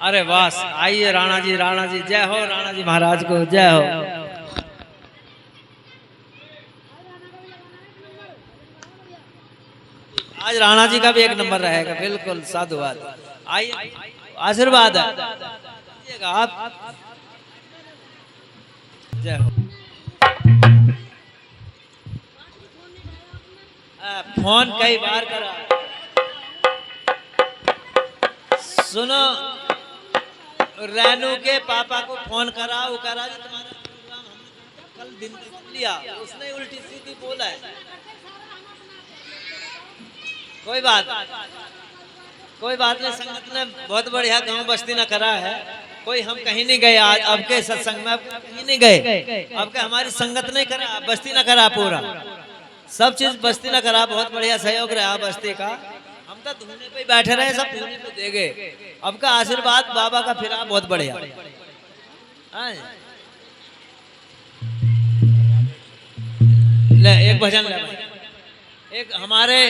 अरे बस आइए राणा जी जय हो, राणा जी महाराज को जय हो। आज राणा जी का भी एक नंबर रहेगा, बिल्कुल साधुवाद। आइए आशीर्वाद है आप, जय हो। फोन कई बार करा, सुनो रेनू के पापा को फोन करा, वो करा जी तुम्हारा प्रोग्राम हमने कल दिन में सुन लिया, उसने उल्टी सीधी बोला है। कोई बात नहीं, संगत ने बहुत बढ़िया गांव बस्ती न करा है। कोई हम कहीं नहीं गए आज, अब के सत्संग में कहीं नहीं गए, अब के हमारी संगत नहीं करा, बस्ती न करा, पूरा सब चीज बस्ती न करा। बहुत बढ़िया सहयोग रहा बस्ती का, हम तो धूने पे बैठे रहे, सब धूने पे दे गए। अब का आशीर्वाद बाबा का फिरा बहुत बढ़िया। ले एक भजन ले भाई, एक हमारे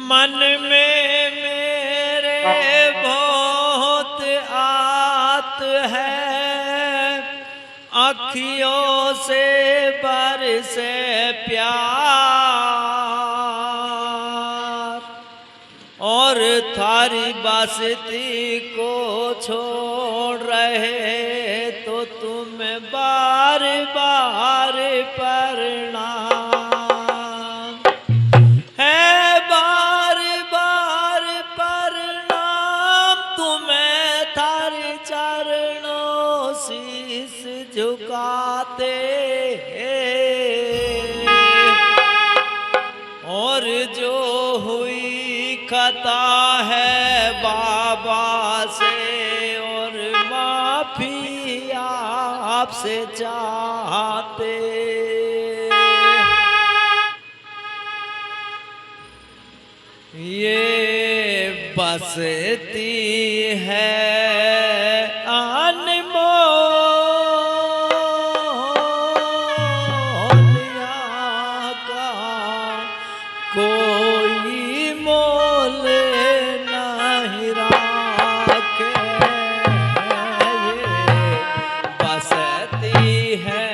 मन में मेरे बहुत आत है, अखियों से बरसे प्यार, और थारी बस्ती को छोड़ रहे तो तुम बार बार प्रणाम है, बार बार प्रणाम तुम्हें, थारे चरणों शीस झुकाते, और जो हुई खता है बाबा से, और माफी आपसे चाहते। ये बसती है अनमोल यहाँ का, कोई मोल नहीं राखे। ये बसती है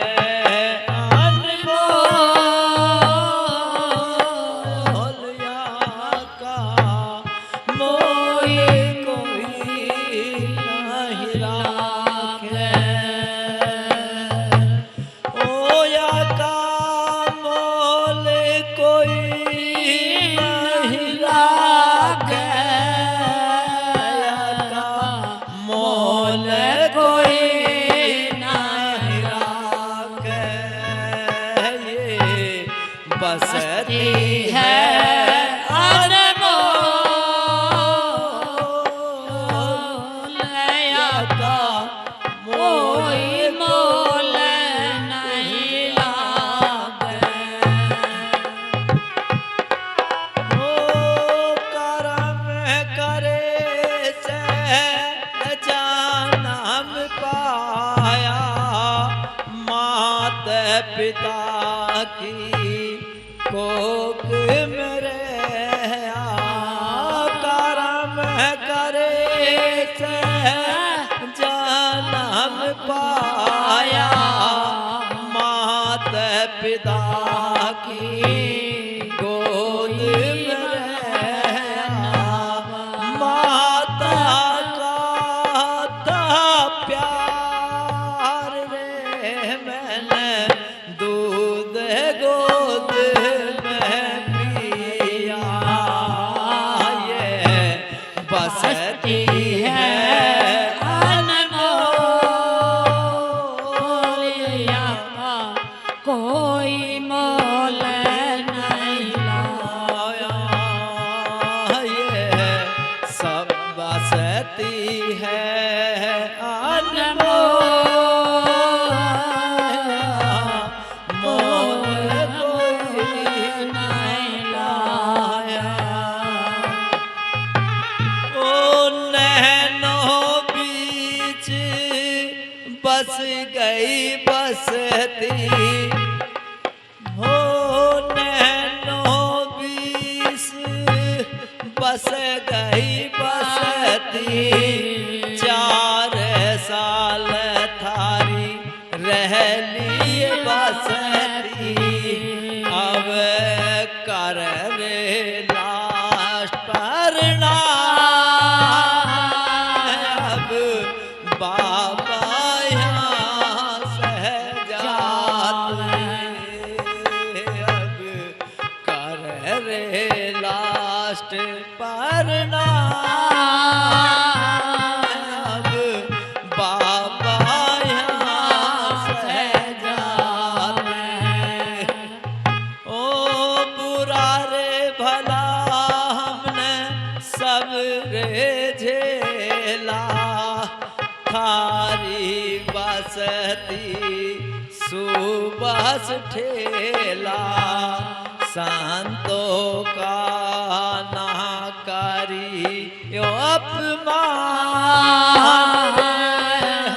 बसती है अनमोल यहाँ का, कोई मोल नहीं लागे। ओ करम करे से जन्म पाया, मात पिता की कोक मेरे, करम करे से जन्म पाया, मात पिता की गोद मेरे, माता का प्यार रे, मैंने दूध गोद बसती है अनमोल यहाँ का, कोई मोल नहीं लाया। ये सब बसती है अनमोल, मोल कोई नहीं लाया। बस गई बसती हो, 4 साल थारी रह लिए बसती, अब कर रे लास्ट पर ना, अब बाबा यहाँ सहजात, अब कर रे लास्ट पर ना, अब बाबा यहाँ सहजात। ओ बुरा रे भला हमने सब रे झेला, थारी बसती सुबस ठेला, संतों का ना करी यो अपमान,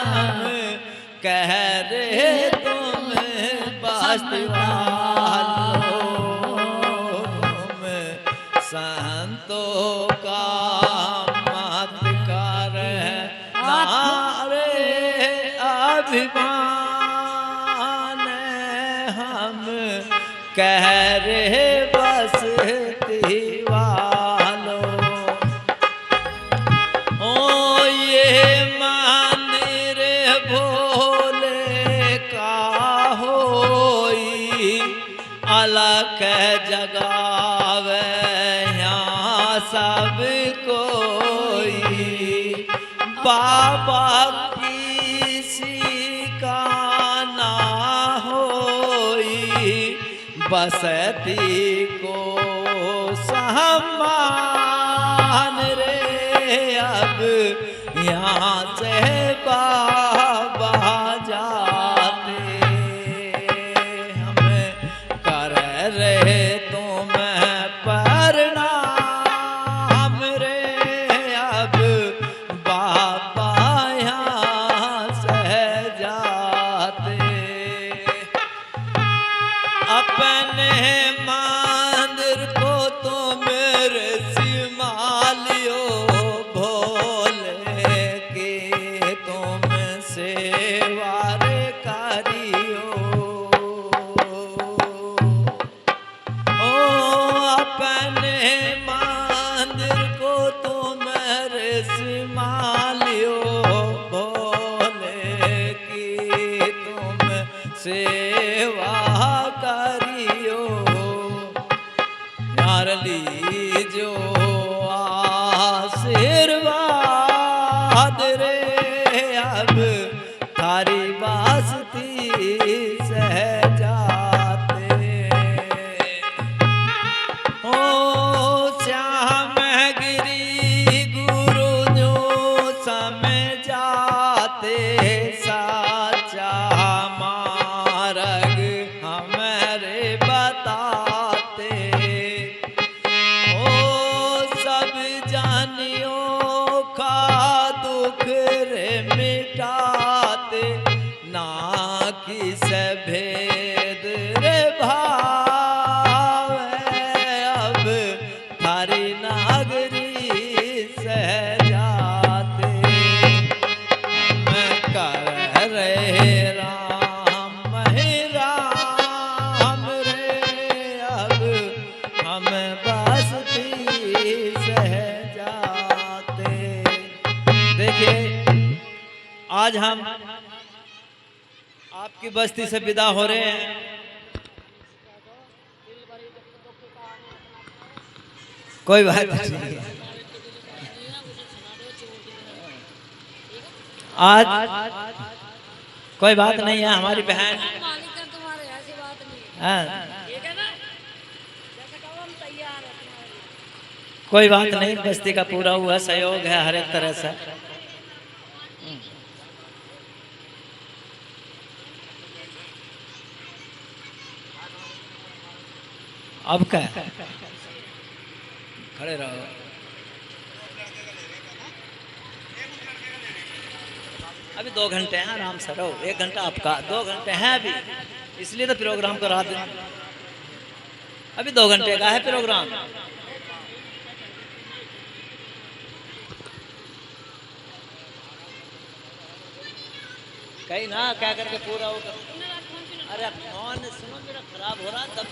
हम कह रहे तुम बस्ती वालों, तुम संतों का मत कर नारे अभिमान, हम कह रहे बस्ती वालों। ओ ये मंदिर भोले का होई, अलग जगावे यहाँ सब कोई, बाबा किसी का ना होई, बसती को सम्मान रे, अब यहाँ से बाबा जाते, हम कर रहे तुम प्रणाम रे, अब बाबा यहाँ सहजाते। अपने मंदिर को तुम संभालियो भोले के, तुम सेवा रे करियो। ओ अपने मंदिर को तुम संभालियो भोले की, तुम सेवा करियो। यार लीजो आशीर्वाद रे, अब थारी बस्ती सहजाते। ओ श्याम गिरी गुरु जो समझाते, साचा मार्ग हमारे बताते। ओ सब जानियो का दुख रे मिटाते, ना किस भेद रे भावे, अब थारी नागरी सहजाते। हम कर रहे राम ही राम रे, अब हम बस्ती सहजाते। देखिए आज हम आपकी बस्ती से विदा हो रहे हैं। कोई बात नहीं, आज कोई बात नहीं है, हमारी बहन कोई बात नहीं, बस्ती का पूरा हुआ सहयोग है हर एक तरह से। अब क्या खड़े रहो, अभी 2 घंटे हैं, आराम से रहो। 1 घंटा आपका, 2 घंटे हैं अभी, इसलिए तो प्रोग्राम करा दें। अभी 2 घंटे का है प्रोग्राम। कहीं ना क्या करके पूरा होगा। अरे फोन सुनो मेरा खराब हो रहा तब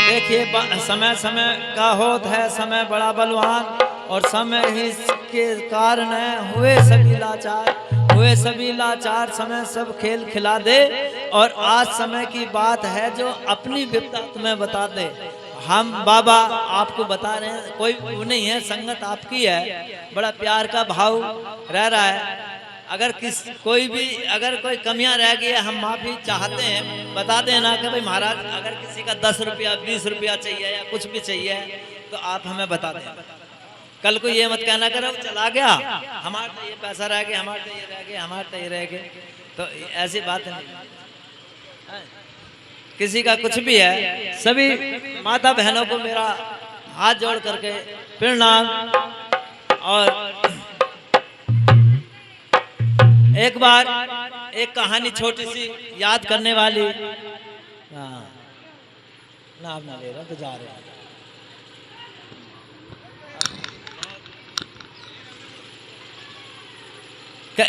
देखिए समय समय का होत है, समय बड़ा बलवान, और समय ही के कारण हुए सभी लाचार, हुए सभी लाचार, समय सब खेल खिला दे। और आज समय की बात है जो अपनी विपदा तुम्हें बता दे। हम बाबा आपको बता रहे हैं, कोई वो नहीं है, संगत आपकी है, बड़ा प्यार का भाव रह रहा है। अगर कोई भी अगर कोई कमियां रह गई है, हम माफी चाहते हैं, बता देना कि भाई महाराज अगर किसी का 10 रुपया 20 रुपया चाहिए या कुछ भी चाहिए तो आप हमें बता दें। कल को ये मत कहना करो चला गया, हमारे तो ये पैसा रह गया, हमारे तो ये रह गया, हमारे तो ये रह गए, तो ऐसी बात नहीं। किसी का कुछ भी है, सभी माता बहनों को मेरा हाथ जोड़ करके प्रणाम। और एक बार एक कहानी छोटी सी याद करने वाली, नाम ना ले रहा तो जा रहे हैं।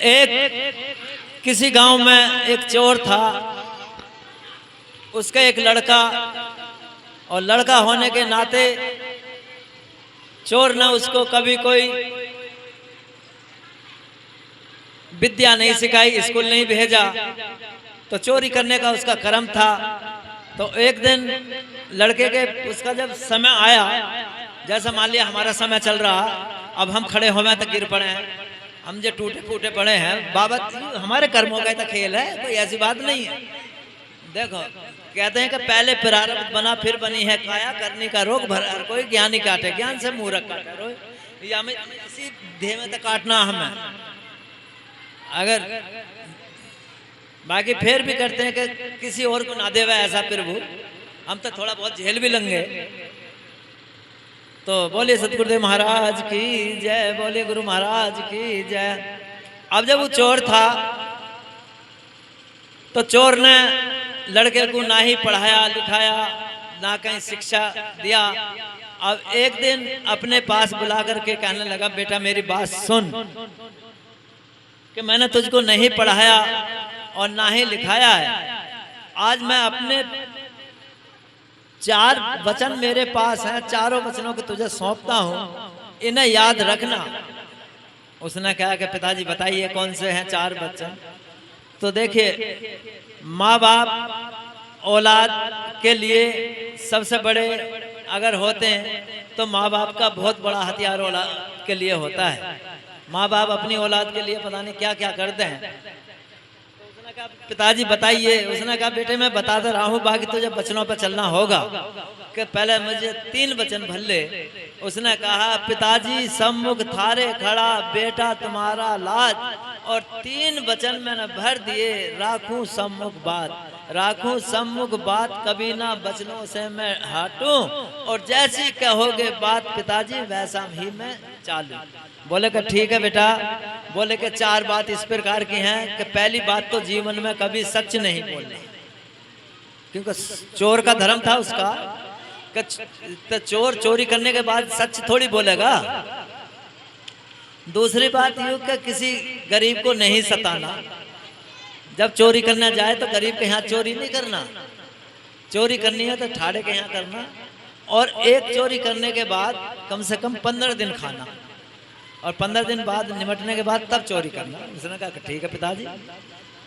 एक किसी गांव में एक चोर था, उसका एक लड़का, और लड़का होने के नाते चोर ने उसको कभी कोई विद्या नहीं सिखाई, स्कूल नहीं भेजा, तो चोरी करने का उसका कर्म था। तो एक दिन लड़के के उसका जब समय आया, जैसा मान लिया हमारा समय चल रहा, अब हम खड़े हो में तो गिर पड़े हैं, हम जो टूटे फूटे पड़े हैं, बाबा हमारे कर्मों का तो खेल है, कोई ऐसी बात नहीं है। देखो कहते हैं कि पहले प्रारब्ध बना फिर बनी है काया, करने का रोग भर हर कोई, ज्ञानी काटे ज्ञान से मूर्ख काटे रोए, या हमें इसी देह में तो काटना हमें। अगर बाकी फिर भी करते हैं कि किसी और को ना देवे ऐसा प्रभु, हम तो थोड़ा बहुत झेल भी लेंगे। तो बोले सतगुरुदेव महाराज की जय, बोले गुरु महाराज की जय। अब जब वो चोर था तो चोर ने लड़के को ना ही पढ़ाया लिखाया, ना कहीं शिक्षा दिया। अब एक दिन अपने पास बुला करके कहने लगा, बेटा मेरी बात सुन, कि मैंने तुझको नहीं पढ़ाया और ना ही लिखाया है, आज मैं अपने 4 वचन मेरे पास हैं, चारों वचनों को तुझे सौंपता हूं, इन्हें याद रखना। उसने कहा कि पिताजी बताइए कौन से हैं 4 वचन। तो देखिए, माँ बाप औलाद के लिए सबसे बड़े अगर होते हैं तो माँ बाप का बहुत बड़ा हथियार औलाद के लिए होता है। माँ बाप अपनी औलाद के लिए पता नहीं क्या क्या करते हैं। तो उसने कहा पिताजी बताइए। उसने कहा बेटे मैं बताता रहा हूँ, बाकी तुझे बचनों पर चलना होगा, कि पहले मुझे 3 वचन भर ले। उसने कहा पिताजी सम्मुख थारे खड़ा बेटा तुम्हारा लाज, और 3 वचन मैंने भर दिए, राखूं सम्मुख बात, राखूं सम्मुख बात, कभी ना वचनों से मैं हटूं, और जैसी कहोगे बात पिताजी वैसा ही मैं चालू। बोले कि ठीक है बेटा। बोले कि 4 बात इस प्रकार की हैं कि पहली बात तो जीवन में कभी सच नहीं बोलना, क्योंकि चोर का धर्म था उसका, तो चोर चोरी करने के बाद सच थोड़ी बोलेगा। दूसरी बात यूं कि किसी गरीब को नहीं सताना, जब चोरी करना जाए तो गरीब के यहाँ चोरी नहीं करना, चोरी करनी है तो ठाड़े के यहाँ करना। और एक चोरी करने के बाद कम से कम 15 दिन खाना, और 15 दिन बाद निमटने के बाद तब चोरी करना। उसने कहा ठीक है पिताजी,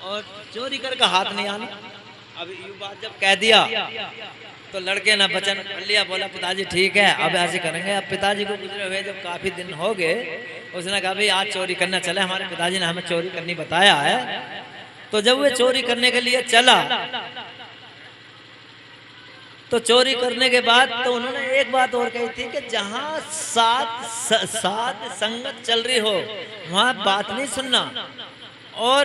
और चोरी करके हाथ नहीं आना। अब ये बात जब कह दिया तो लड़के ने वचन लिया, बोला पिताजी ठीक है अब ऐसे करेंगे। अब पिताजी को गुजरे हुए जब काफी दिन हो गए, उसने कहा भाई आज चोरी करना चले, हमारे पिताजी ने हमें चोरी करनी बताया है। तो जब वो चोरी करने के लिए चला, तो चोरी करने के बाद तो उन्होंने एक बात और कही थी कि जहां साथ संगत चल रही हो वहां बात नहीं सुनना, और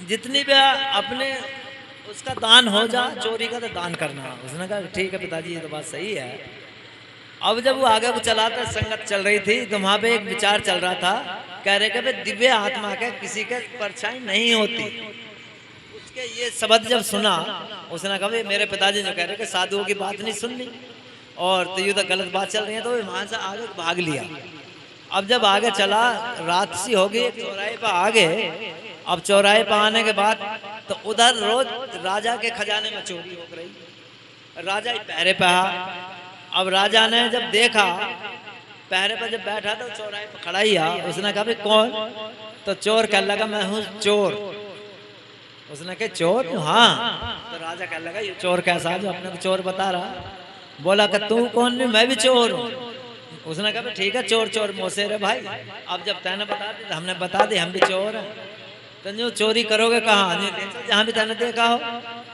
जितनी भी अपने उसका दान हो जा, चोरी का तो दान करना। उसने कहा ठीक है पिताजी ये तो बात सही है। अब जब वो आगे को चलाता संगत चल रही थी तो वहां पे एक विचार चल रहा था, कह रहे कि दिव्य आत्मा के किसी के परछाई नहीं होती। उसके ये शब्द जब सुना, उसने कहा भाई मेरे पिताजी जो कह रहे कि साधुओं की बात नहीं सुननी और तो ये तो गलत बात चल रही है, तो वहां से आगे भाग लिया। अब जब आगे चला, रात सी हो गई, चौराहे पर आगे। अब चौराहे पर आने के बाद तो उधर रोज राजा के खजाने में चोरी हो रही, राजा ही पहरे पे आ। अब राजा ने जब देखा, पहरे पर जब बैठा तो चौराहे पर खड़ा ही आ। उसने कहा भाई कौन? तो चोर कहने लगा मैं हूँ चोर। उसने कहा चोर? हाँ। तो राजा कहने लगा ये चोर कैसा जो अपने को चोर बता रहा? बोला कि तू कौन? नहीं मैं भी चोर हूँ। उसने कहा ठीक है, चोर चोर मोसेरे भाई, अब जब तैने बता दी तो हमने बता दी हम भी चोर हैं। तो जो चोरी करोगे कहाँ? जहाँ भी तैने देखा हो।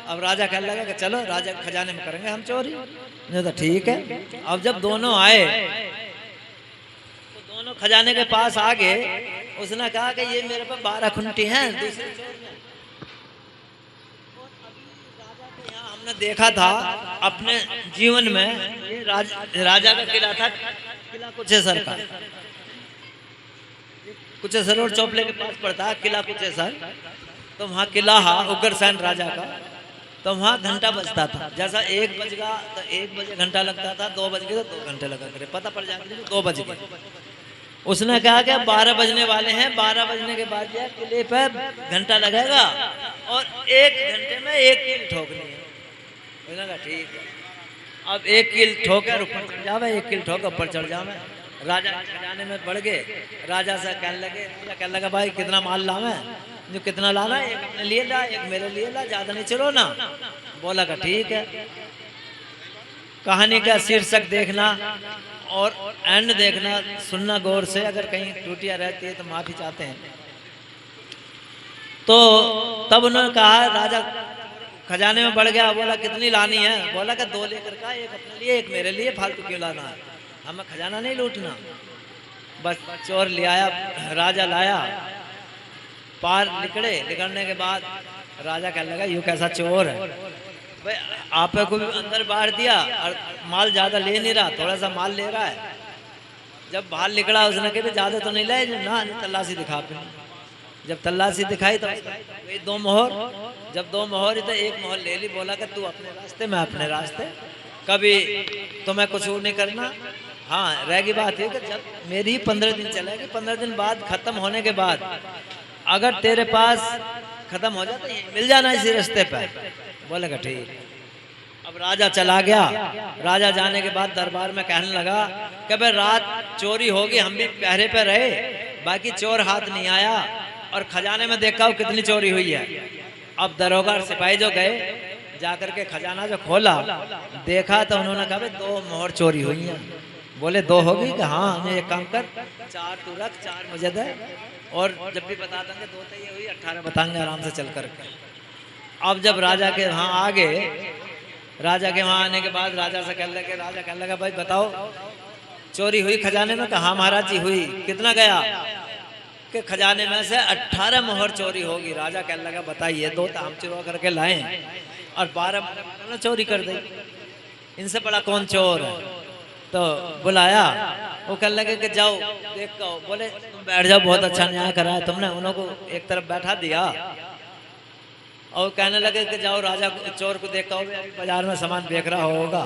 अब राजा कहने लगा कि चलो राजा के खजाने में करेंगे हम चोरी। नहीं तो ठीक है। अब जब दोनों आए तो दोनों खजाने के पास आ गए। उसने कहा कि ये मेरे पास 12 खुंटी हैं। दूसरे चोर ने हमने देखा था अपने जीवन में, ये राजा का किला था, किला कुचेसर का। कुचेसर और चौपले के पास पड़ता है किला कुचेसर। तो वहाँ किला हा उग्रसेन राजा का। तो वहाँ घंटा बजता था, जैसा 1 बज गया तो 1 बजे घंटा लगता था, 2 बज गए तो 2 घंटे लगा करे, पता पड़ जाता था 2 बज गए। उसने कहा कि 12 बजने वाले हैं, 12 बजने के बाद यह किले पर घंटा लगेगा और 1 घंटे में 1 कील ठोकनी है। उसने कहा ठीक है। अब 1 कील ठोकर ऊपर चढ़ जावे, 1 कील ठोकर ऊपर चढ़ जावे। राजा खजाने में बढ़ गए। राजा से कहने लगा भाई कितना माल लावे? जो कितना लाना, एक अपने लिए ला, एक मेरे लिए ला, ज्यादा नहीं चलो ना। बोला का ठीक है। कहानी का शीर्षक देखना और एंड देखना, सुनना गौर से। अगर कहीं त्रुटियां रहती है तो माफी चाहते हैं। तो तब उन्होंने कहा, राजा खजाने में बढ़ गया। बोला कितनी लानी है? बोला कि 2 लेकर का, एक अपने लिए एक मेरे लिए, फालतू क्यों लाना है? हमें खजाना नहीं लूटना। बस चोर ले आया, राजा लाया, पार निकलने के बाद राजा कहने लगा यूं कैसा चोर है भाई, आप को भी अंदर बाहर दिया और माल ज्यादा ले नहीं रहा, थोड़ा सा माल ले रहा है। जब बाहर निकला उसने कहा ज्यादा तो नहीं लाए ना, तलाशी दिखा। जब तलाशी दिखाई तो 2 मोहर, जब 2 मोहर तो 1 मोहर ले ली। बोला कि तू अपने रास्ते मैं अपने रास्ते, कभी तुम्हें कुछ नहीं करना। हाँ रहेगी बात ये कि जब मेरी 15 दिन चलेगी, 15 दिन बाद खत्म होने के बाद अगर तेरे पास खत्म हो जाता है मिल जाना इसी रास्ते पर। बोलेगा ठीक। अब राजा चला गया। राजा जाने के बाद दरबार में कहने लगा कि भाई रात चोरी होगी, हम भी पहरे पे रहे, बाकी चोर हाथ नहीं आया और खजाने में देखा कितनी चोरी हुई है। अब दरोगा और सिपाही जो गए, जाकर के खजाना जो खोला, देखा तो उन्होंने कहा भाई 2 मोहर चोरी हुई हैं। बोले 2 होगी कि हाँ, हमें एक काम कर, 4 तू रख, 4 मुझे दे, और जब भी बता देंगे 2 तो ये हुई, 18 बताएंगे आराम से चल करके। अब जब राजा के वहाँ आ गए, राजा के वहाँ आने के बाद राजा से कहने लगे, राजा कहने लगा भाई बताओ चोरी हुई खजाने में? कहा महाराज जी हुई। कितना गया? कि खजाने में से 18 मोहर चोरी होगी। राजा कहने लगा बताइए, 2 तो हम चुरा करके लाए और 12 चोरी कर दी, इनसे बड़ा कौन चोर है? तो बुलाया, वो कहने लगे कि जाओ देख के आओ। बोले तुम बैठ जाओ, बहुत अच्छा न्याय कराया तुमने। उनको एक तरफ बैठा दिया और कहने लगे कि जाओ राजा चोर को देख के आओ, बाजार में सामान बेच रहा होगा।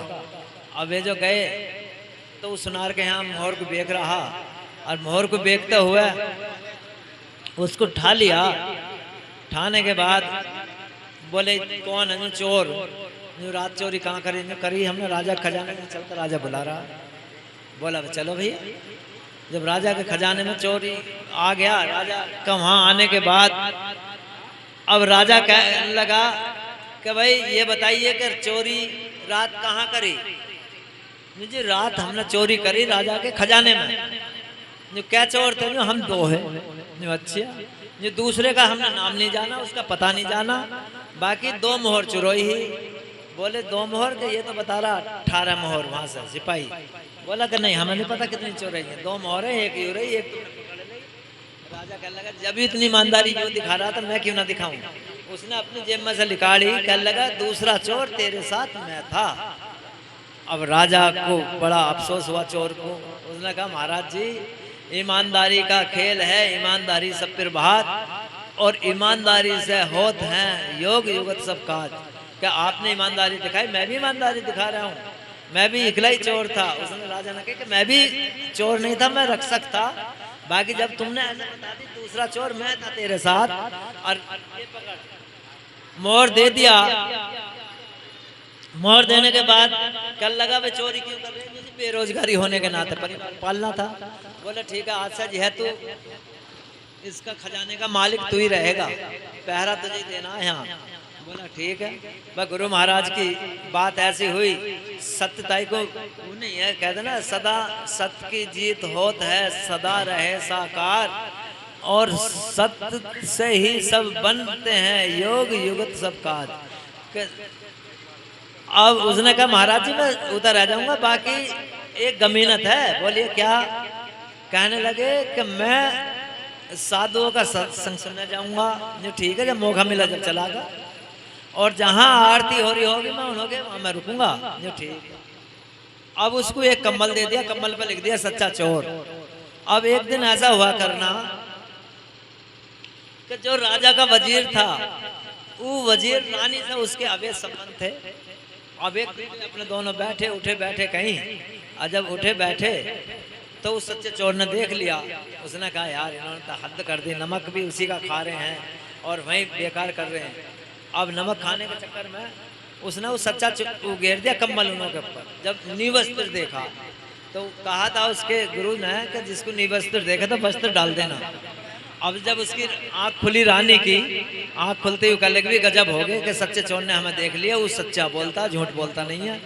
अब ये जो गए तो उस सुनार के यहाँ मोहर को बेच रहा, और मोहर को बेचते हुए उसको ठा लिया। ठाने के बाद बोले कौन है चोर? जो रात चोरी कहाँ करी हमने राजा खजाने में। चलकर राजा बुला रहा। बोला चलो भैया। जब राजा के खजाने में चोरी आ गया, राजा का वहाँ आने के बाद अब राजा कहने लगा कि भाई ये बताइए कि चोरी रात कहाँ करी? मुझे रात हमने चोरी करी राजा के खजाने में। जो क्या चोर थे? जो हम 2 हैं। जो अच्छा, जो दूसरे का हमने नाम नहीं जाना, उसका पता नहीं जाना, बाकी 2 मोहर चुरोई ही। बोले 2 मोहर के? ये तो बता रहा 18 मोहर। वहां से सिपाही बोला कि नहीं हमें नहीं पता कितनी चोरी है, 2 मोहर है, एक यू रही, एक तुमने पकड़ ली। राजा कहने लगा जब इतनी ईमानदारी जो दिखा रहा था मैं क्यों ना दिखाऊं? उसने अपनी जेब में से निकाली, कहने लगा दूसरा चोर तेरे साथ मैं था। अब राजा को बड़ा अफसोस हुआ चोर को। उसने कहा महाराज जी ईमानदारी का खेल है, ईमानदारी सब पर बात, और ईमानदारी से होत हैं योग युगत सब काज। क्या आपने ईमानदारी दिखाई, मैं भी ईमानदारी दिखा रहा हूँ। मैं भी इकला ही चोर था। उसने राजा ने कहा कि मैं भी चोर नहीं था, मैं रक्षक था। बाकी जब तुमने ऐसा बता दी, दूसरा चोर मैं था तेरे साथ, और ये पकड़ मोहर दे दिया। मोहर देने के बाद कल लगा वे चोरी क्यों कर रहे हैं, मुझे बेरोजगारी होने के नाते परिवार पालना था। बोला ठीक है, आज से जो है तू इसका खजाने का मालिक तू ही रहेगा, पहरा तुझे देना है यहाँ। बोला ठीक है। वह गुरु महाराज की बात ऐसी हुई, सत्यताई को वो नहीं है, कहते ना सदा सत्य की जीत होत है, सदा रहे साकार, और सत्य से ही सब बनते हैं योग युगत सब काज। अब उसने कहा महाराज जी मैं उधर रह जाऊंगा, बाकी एक गमीनत है। बोलिए क्या? कहने लगे कि मैं साधुओं का सत्संग सुनने जाऊंगा। जो ठीक है, जब मौका मिला जब चलागा, और जहां आरती हो रही होगी मैं उन्होंने वहां मैं रुकूंगा। जो ठीक है। अब उसको एक कम्बल दे दिया, कम्बल पे लिख दिया सच्चा चोर। अब एक दिन ऐसा हुआ करना कि जो राजा का वजीर था, वो वजीर रानी से उसके अवैध संबंध थे। अब एक दिन अपने दोनों बैठे उठे बैठे कहीं, और जब उठे बैठे तो उस सच्चे चोर ने देख लिया। उसने कहा यार इन्होंने तो हद कर दी, नमक भी उसी का खा रहे हैं और वहीं बेकार कर रहे हैं। अब नमक खाने के चक्कर में उसने वो सच्चा घेर दिया कम्बल उन्हों के ऊपर। जब निवस्त्र देखा तो कहा था उसके गुरु ने कि जिसको निवस्त्र देखा तो वस्त्र डाल देना। अब जब उसकी आंख खुली रानी की, आंख खुलते ही कल भी गजब हो गए कि सच्चे चोर ने हमें देख लिया, वो सच्चा बोलता झूठ बोलता नहीं है।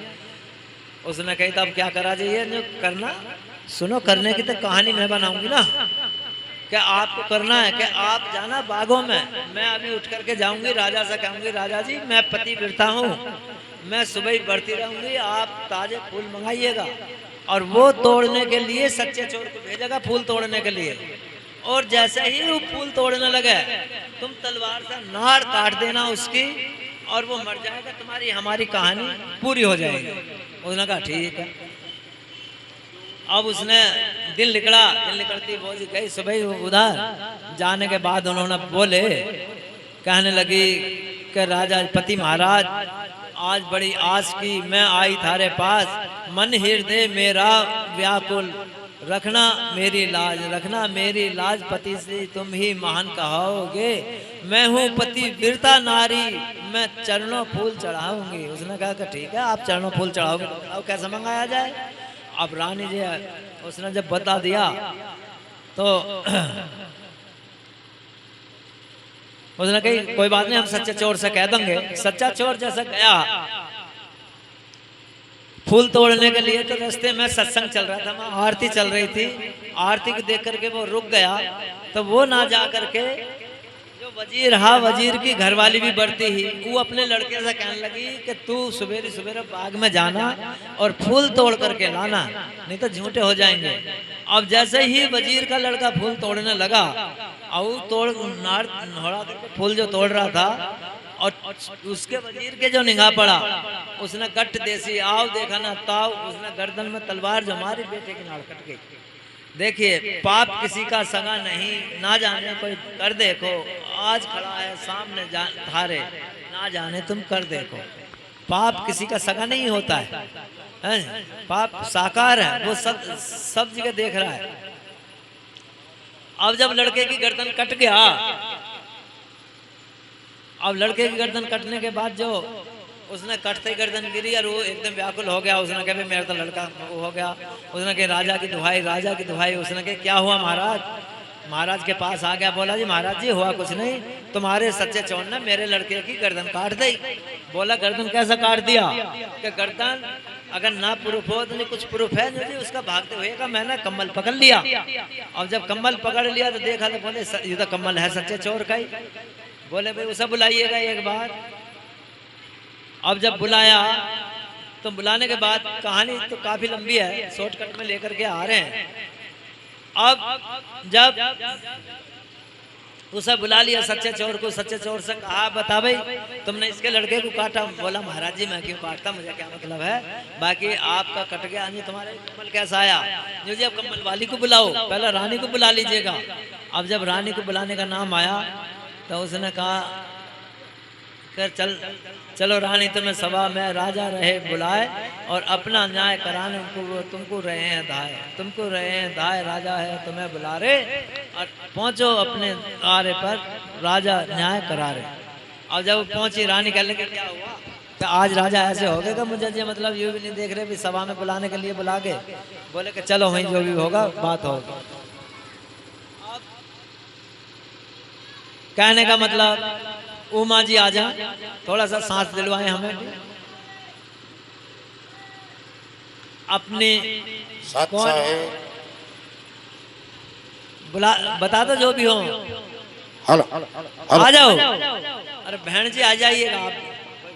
उसने कही तो अब क्या करा जाइए, जो करना सुनो, करने की तो कहानी मैं बनाऊंगी ना। क्या आपको करना है कि आप जाना बागों में, मैं अभी उठ करके जाऊंगी, राजा से कहूंगी राजा जी मैं पतिव्रता हूँ, मैं सुबह ही बढ़ती रहूंगी, आप ताजे फूल मंगाइएगा। और वो तोड़ने के लिए सच्चे चोर को भेजेगा फूल तोड़ने के लिए। और जैसे ही वो फूल तोड़ने लगे, तुम तलवार से नाड़ काट देना उसकी, और वो मर जाएगा, तुम्हारी हमारी कहानी पूरी हो जाएगी। उसने कहा ठीक है। अब उसने दिल निकला, दिल निकलती बोझ गई सुबह उधर जाने के बाद उन्होंने बोले, कहने लगी कि राजा पति महाराज आज बड़ी आस की मैं आई थारे पास, मन हृदय मेरा व्याकुल, रखना मेरी लाज, रखना मेरी लाज, पति से तुम ही महान कहोगे, मैं हूँ पतिव्रता नारी, मैं चरणों फूल चढ़ाऊंगी। उसने कहा कि ठीक है आप चरणों फूल चढ़ाओगे तो कैसे मंगाया जाए। अब रानी जी उसने जब बता दिया तो उसने कही कोई बात नहीं, हम सच्चे चोर से कह देंगे। सच्चा चोर जैसा गया फूल तोड़ने के लिए, तो रास्ते में सत्संग चल रहा था, वहाँ आरती चल रही थी। आरती को देख करके वो रुक गया, तो वो ना जा करके जो वजीर, हाँ वजीर की घरवाली भी बढ़ती ही, वो अपने लड़के से कहने लगी कि तू सवेरे सवेरे बाग में जाना और फूल तोड़ करके लाना, नहीं तो झूठे हो जाएंगे। अब जैसे ही वजीर का लड़का फूल तोड़ने लगा, और तोड़ नाड़ नोड़ा करके फूल जो तोड़ रहा था, और उसके वजीर के जो निगाह पड़ा, उसने गट्ट देसी आओ देखा ना ताव, उसने गर्दन में तलवार जो मारी, बेटे की नाड़ कट गई। देखिए पाप किसी का सगा नहीं, ना जाने कोई कर देखो, आज खड़ा है सामने धारे, ना जाने तुम कर देखो। पाप किसी का सगा नहीं होता है, पाप साकार है, वो सब जगह देख रहा है। अब जब लड़के की गर्दन कट गया, अब लड़के की गर्दन कटने के बाद जो उसने कटते ही गर्दन गिरी और वो एकदम व्याकुल हो गया। उसने कहा मेरा तो लड़का वो हो गया। उसने कहा राजा की दुहाई, राजा की दुहाई। उसने कहा क्या हुआ महाराज? महाराज के पास आ गया, बोला जी महाराज जी हुआ कुछ नहीं, तुम्हारे सच्चे चोर ने मेरे लड़के की गर्दन काट दी। बोला गर्दन कैसा काट दिया? कि गर्दन अगर ना प्रूफ हो तो नहीं, कुछ प्रूफ है नहीं, उसका भागते हुए का मैंने कम्बल पकड़ लिया। और जब कम्बल पकड़ लिया तो देखा तो बोले ये तो कम्बल है सच्चे चोर का ही। बोले भाई उसे बुलाइएगा एक बार। अब जब बुलाया तो बुलाने के बाद कहानी तो काफी लंबी है, शॉर्टकट में लेकर के आ रहे हैं। अब जब उसे बुला लिया सच्चे चोर को, सच्चे चोर से कहा बता भाई तुमने इसके लड़के को काटा। बोला महाराज जी मैं क्यों काटता, मुझे क्या मतलब है, बाकी आपका कट गया, तुम्हारे कम्बल कैसा आया? जी अब कम्बल वाली को बुलाओ, पहले रानी को बुला लीजिएगा। अब जब रानी को बुलाने का नाम आया तो उसने कहा कर चलो रानी, तुम्हें सभा में राजा रहे बुलाए और अपना न्याय कराने तुमको रहे हैं दाए, तुमको रहे हैं दाए, राजा है तुम्हें बुला रहे और पहुंचो अपने आरे पर, राजा न्याय करा रहे। और जब पहुंची रानी कहने के क्या हुआ, तो आज राजा ऐसे हो गए, मुझे ये मतलब ये भी नहीं देख रहे भी सभा में बुलाने के लिए बुला के बोले कि चलो वहीं जो भी होगा बात होगा। कहने का मतलब उमा जी आ जाए, थोड़ा सा सांस दिलवाए हमें अपने बुला, बता दो जो भी हो, आ जाओ। अरे बहन जी आ जाइएगा आप।